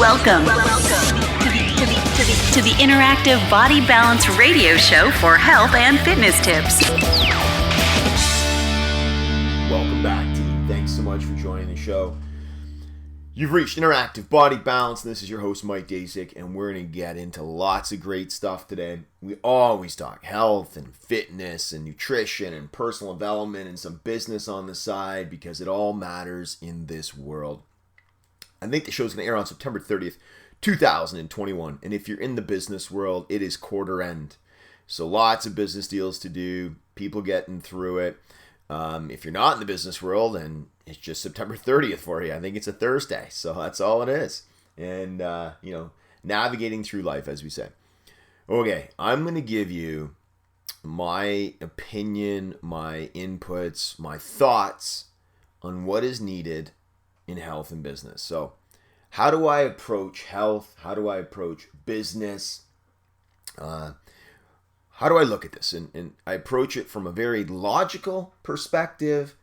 Welcome to the interactive Body Balance radio show for health and fitness tips. Welcome back, team. Thanks so much for joining the show. You've reached Interactive Body Balance, and this is your host, Mike Dasick, and we're going to get into lots of great stuff today. We always talk health and fitness and nutrition and personal development and some business on the side because it all matters in this world. I think the show's going to air on September 30th, 2021, and if you're in the business world, it is quarter end. So lots of business deals to do, people getting through it. If you're not in the business world, and it's just September 30th for you, I think it's a Thursday, so that's all it is. And, navigating through life, as we say. Okay, I'm going to give you my opinion, my inputs, my thoughts on what is needed in health and business. So, how do I approach health? How do I approach business? How do I look at this? And I approach it from a very logical perspective.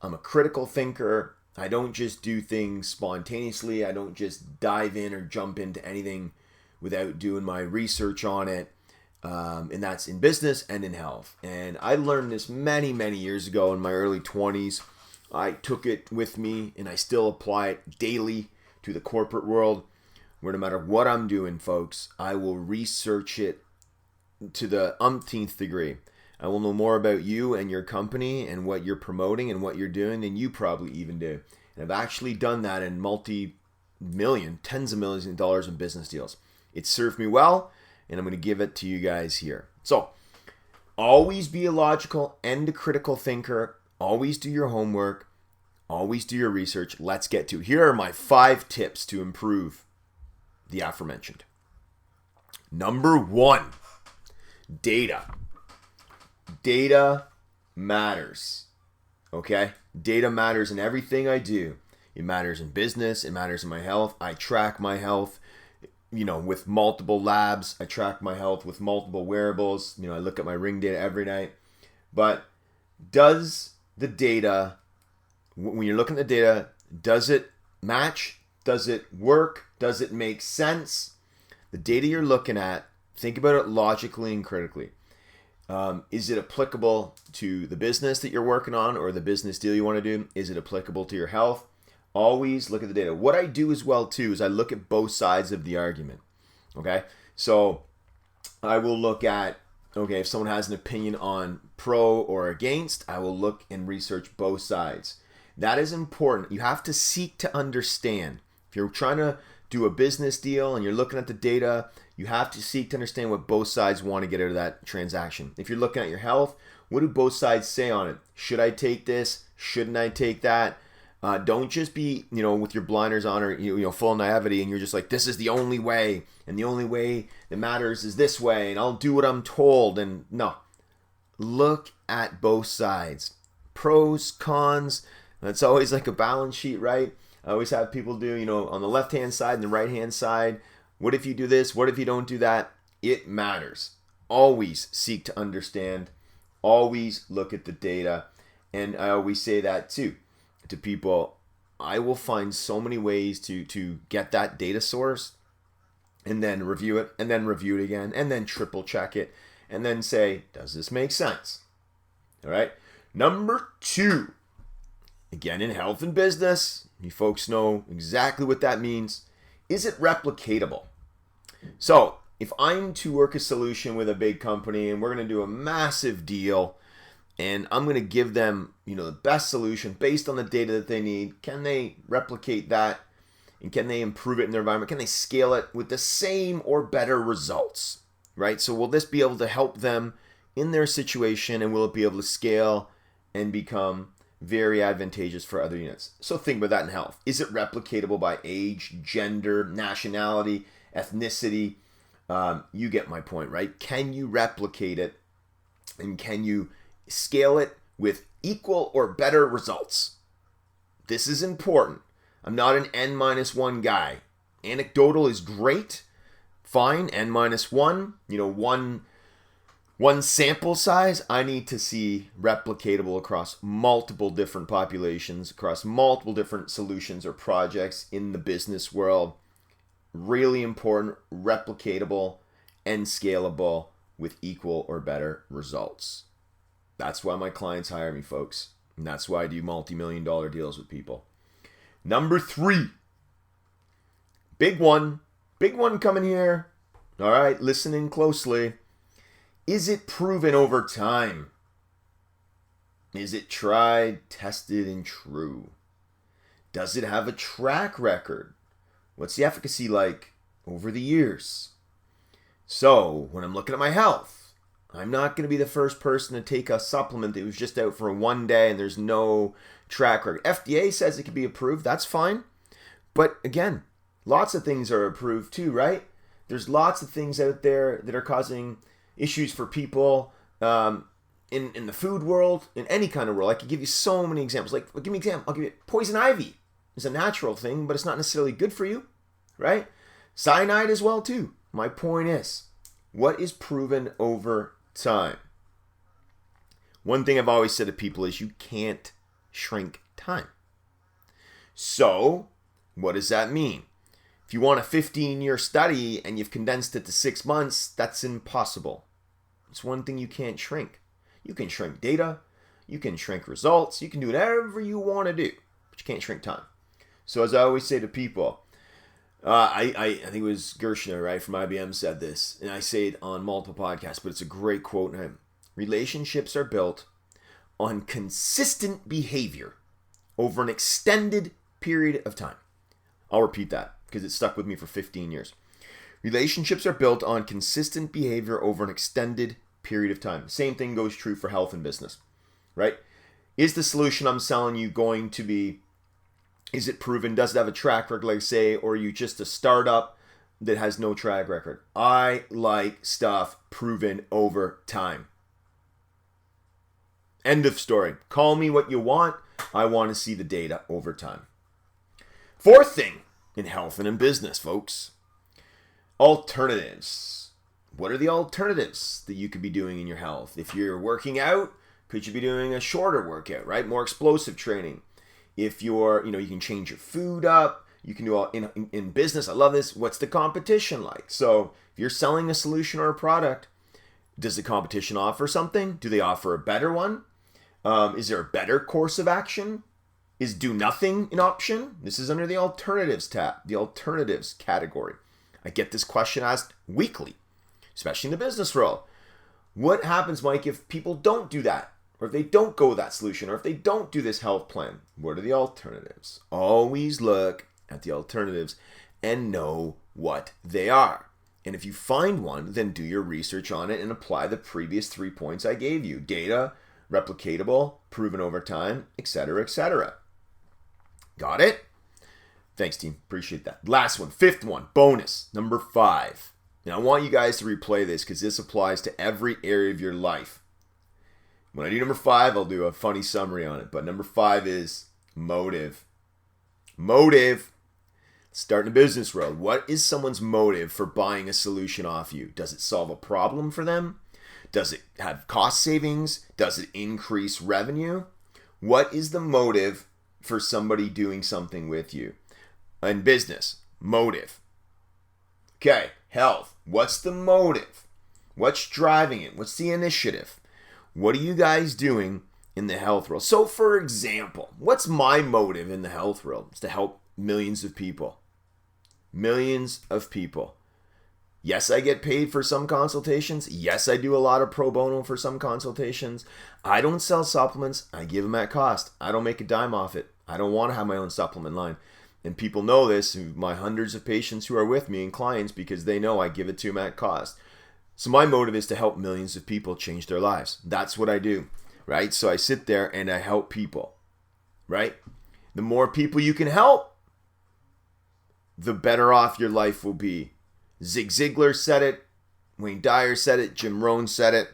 I'm a critical thinker. I don't just do things spontaneously. I don't just dive in or jump into anything without doing my research on it. And that's in business and in health. And I learned this many, many years ago in my early 20s. I took it with me and I still apply it daily to the corporate world, where no matter what I'm doing, folks, I will research it to the umpteenth degree. I will know more about you and your company and what you're promoting and what you're doing than you probably even do. And I've actually done that in multi-million, tens of millions of dollars in business deals. It served me well, and I'm going to give it to you guys here. So, always be a logical and a critical thinker. Always do your homework. Always do your research. Let's get to it. Here are my 5 tips to improve the aforementioned. Number 1. Data. Data matters. Okay? Data matters in everything I do. It matters in business. It matters in my health. I track my health, with multiple labs. I track my health with multiple wearables. I look at my ring data every night. But does the data, when you're looking at the data, does it match? Does it work? Does it make sense? The data you're looking at, think about it logically and critically. Is it applicable to the business that you're working on or the business deal you want to do? Is it applicable to your health? Always look at the data. What I do as well, too, is I look at both sides of the argument. Okay? So I will look at, if someone has an opinion on pro or against, I will look and research both sides. That is important. You have to seek to understand. If you're trying to do a business deal and you're looking at the data, you have to seek to understand what both sides want to get out of that transaction. If you're looking at your health, what do both sides say on it? Should I take this? Shouldn't I take that? Don't just be, with your blinders on or, full naivety and you're just like, this is the only way and the only way that matters is this way and I'll do what I'm told. And no, look at both sides. Pros, cons. That's always like a balance sheet, right? I always have people do, on the left-hand side and the right-hand side. What if you do this? What if you don't do that? It matters. Always seek to understand. Always look at the data. And I always say that too to people. I will find so many ways to get that data source and then review it and then review it again and then triple check it and then say, does this make sense? All right. Number 2. Again, in health and business, you folks know exactly what that means. Is it replicatable? So, if I'm to work a solution with a big company and we're going to do a massive deal and I'm going to give them, the best solution based on the data that they need, can they replicate that and can they improve it in their environment? Can they scale it with the same or better results, right? So, will this be able to help them in their situation and will it be able to scale and become very advantageous for other units? So think about that in health. Is it replicatable by age, gender, nationality, ethnicity? You get my point, right? Can you replicate it and can you scale it with equal or better results? This is important. I'm not an N-1 guy. Anecdotal is great. Fine, N-1, one sample size. I need to see replicatable across multiple different populations, across multiple different solutions or projects in the business world. really important, replicatable, and scalable with equal or better results. That's why my clients hire me, folks. And that's why I do multi-million-dollar deals with people. Number 3. Big one coming here. All right, listening closely. Is it proven over time? Is it tried, tested, and true? Does it have a track record? What's the efficacy like over the years? So, when I'm looking at my health, I'm not going to be the first person to take a supplement that was just out for one day and there's no track record. FDA says it can be approved. That's fine. But again, lots of things are approved too, right? There's lots of things out there that are causing issues for people in the food world, in any kind of world. I could give you so many examples. Like, give me an example. I'll give you poison ivy. It's a natural thing, but it's not necessarily good for you, right? Cyanide as well too. My point is, what is proven over time? One thing I've always said to people is you can't shrink time. So, what does that mean? If you want a 15-year study and you've condensed it to 6 months, that's impossible. It's one thing you can't shrink. You can shrink data, you can shrink results, you can do whatever you want to do, but you can't shrink time. So as I always say to people, I think it was Gershner, right, from IBM said this, and I say it on multiple podcasts, but it's a great quote. Relationships are built on consistent behavior over an extended period of time. I'll repeat that because it stuck with me for 15 years. Relationships are built on consistent behavior over an extended period of time. Same thing goes true for health and business, right? Is the solution I'm selling you going to be, is it proven? Does it have a track record, like I say, or are you just a startup that has no track record? I like stuff proven over time. End of story. Call me what you want. I want to see the data over time. Fourth thing in health and in business, folks. Alternatives. What are the alternatives that you could be doing in your health? If you're working out, could you be doing a shorter workout, right? More explosive training. If you're, you can change your food up. You can do all in business. I love this. What's the competition like? So if you're selling a solution or a product, does the competition offer something? Do they offer a better one? Is there a better course of action? Is do nothing an option? This is under the alternatives tab, the alternatives category. I get this question asked weekly, especially in the business world. What happens, Mike, if people don't do that? Or if they don't go with that solution? Or if they don't do this health plan? What are the alternatives? Always look at the alternatives and know what they are. And if you find one, then do your research on it and apply the previous 3 points I gave you. Data, replicatable, proven over time, etc., etc. Got it? Thanks, team. Appreciate that. Last one, fifth one, bonus, number 5. And I want you guys to replay this because this applies to every area of your life. When I do number 5, I'll do a funny summary on it. But number 5 is motive. Motive. Start in the business world. What is someone's motive for buying a solution off you? Does it solve a problem for them? Does it have cost savings? Does it increase revenue? What is the motive for somebody doing something with you? In business, motive. Okay, health. What's the motive? What's driving it? What's the initiative? What are you guys doing in the health world? So, for example, what's my motive in the health world? It's to help millions of people. Millions of people. Yes, I get paid for some consultations. Yes, I do a lot of pro bono for some consultations. I don't sell supplements. I give them at cost. I don't make a dime off it. I don't want to have my own supplement line. And people know this, my hundreds of patients who are with me and clients, because they know I give it to them at cost. So my motive is to help millions of people change their lives. That's what I do, right? So I sit there and I help people, right? The more people you can help, the better off your life will be. Zig Ziglar said it. Wayne Dyer said it. Jim Rohn said it.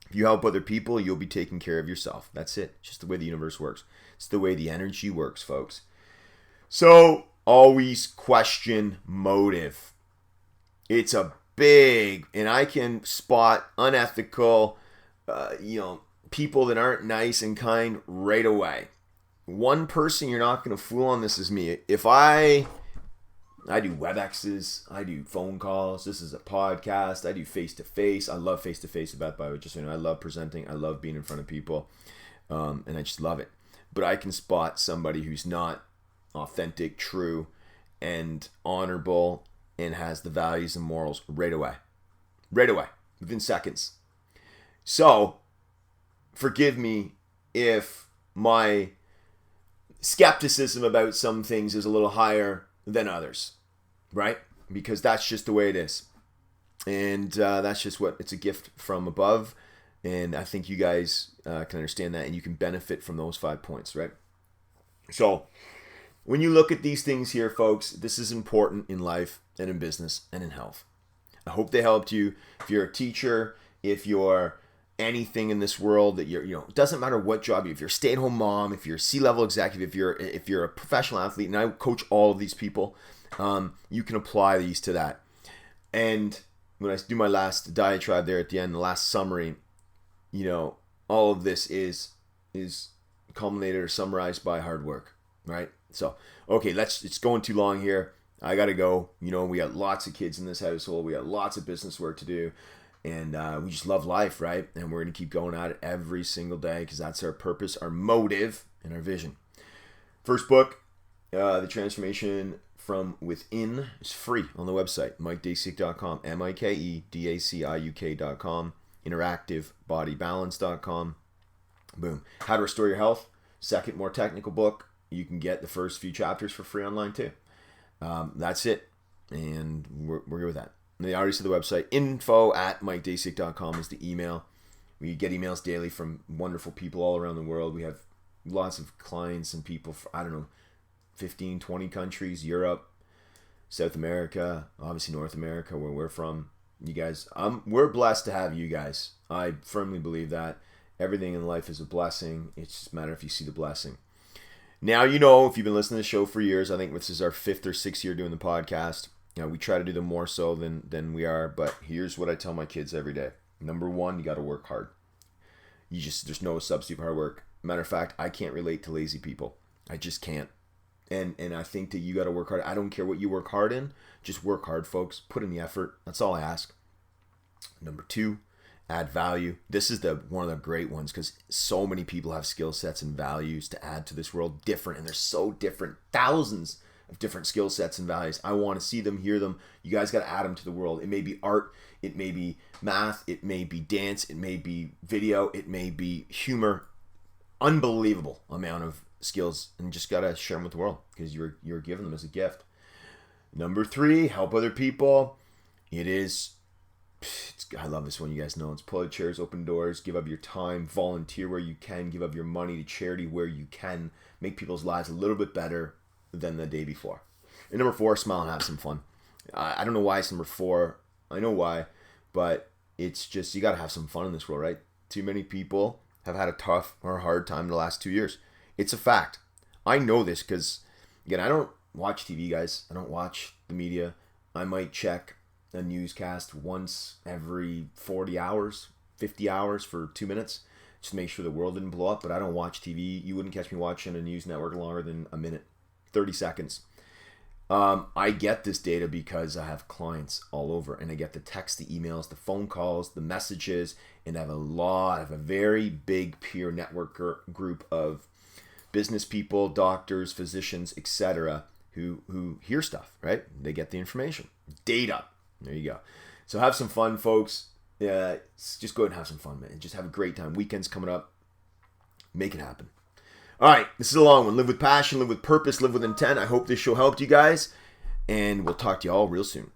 If you help other people, you'll be taking care of yourself. That's it. It's just the way the universe works. It's the way the energy works, folks. So always question motive. It's a big, and I can spot unethical, people that aren't nice and kind right away. One person you're not going to fool on this is me. If I I do WebExes. I do phone calls. This is a podcast. I do face-to-face. I love face-to-face, by the way, just so you know. I love presenting. I love being in front of people. And I just love it. But I can spot somebody who's not authentic, true, and honorable, and has the values and morals right away. Right away. Within seconds. So, forgive me if my skepticism about some things is a little higher than others, right? Because that's just the way it is. And that's just what, it's a gift from above. And I think you guys can understand that, and you can benefit from those 5 points, right? So, when you look at these things here, folks, this is important in life and in business and in health. I hope they helped you. If you're a teacher, if you're anything in this world that it doesn't matter what job if you're a stay-at-home mom, if you're a C-level executive, if you're a professional athlete, and I coach all of these people, you can apply these to that. And when I do my last diatribe there at the end, the last summary, all of this is culminated or summarized by hard work, right? So, okay, it's going too long here. I got to go. We got lots of kids in this household. We got lots of business work to do. And we just love life, right? And we're going to keep going at it every single day because that's our purpose, our motive, and our vision. First book, The Transformation from Within, is free on the website, MikeDaciuk.com, MikeDaciuk.com, InteractiveBodyBalance.com. Boom. How to Restore Your Health, second, more technical book. You can get the first few chapters for free online too. That's it. And we're good with that. And they already said the website, info@MikeDaciuk.com is the email. We get emails daily from wonderful people all around the world. We have lots of clients and people from, 15, 20 countries, Europe, South America, obviously North America, where we're from. You guys, we're blessed to have you guys. I firmly believe that. Everything in life is a blessing. It's just a matter if you see the blessing. Now, if you've been listening to the show for years, I think this is our 5th or 6th year doing the podcast. We try to do them more so than we are, but here's what I tell my kids every day. Number 1, you got to work hard. There's no substitute for hard work. Matter of fact, I can't relate to lazy people. I just can't. And I think that you got to work hard. I don't care what you work hard in. Just work hard, folks. Put in the effort. That's all I ask. Number 2, add value. This is one of the great ones because so many people have skill sets and values to add to this world, different, and they're so different. Thousands of different skill sets and values. I want to see them, hear them. You guys got to add them to the world. It may be art, it may be math, it may be dance, it may be video, it may be humor. Unbelievable amount of skills, and just got to share them with the world because you're giving them as a gift. Number 3, help other people. I love this one, you guys know. It's pull out chairs, open doors, give up your time, volunteer where you can, give up your money to charity where you can, make people's lives a little bit better than the day before. And number 4, smile and have some fun. I don't know why it's number 4. I know why, but it's just, you got to have some fun in this world, right? Too many people have had a tough or hard time in the last 2 years. It's a fact. I know this because, again, I don't watch TV, guys. I don't watch the media. I might check a newscast once every 40 hours, 50 hours for 2 minutes, just to make sure the world didn't blow up, but I don't watch TV. You wouldn't catch me watching a news network longer than a minute, 30 seconds. I get this data because I have clients all over, and I get the text, the emails, the phone calls, the messages, and I have a very big peer network group of business people, doctors, physicians, etc., who hear stuff, right? They get the information. Data. There you go. So have some fun, folks. Just go ahead and have some fun, man. Just have a great time. Weekend's coming up. Make it happen. All right, this is a long one. Live with passion, live with purpose, live with intent. I hope this show helped you guys, and we'll talk to you all real soon.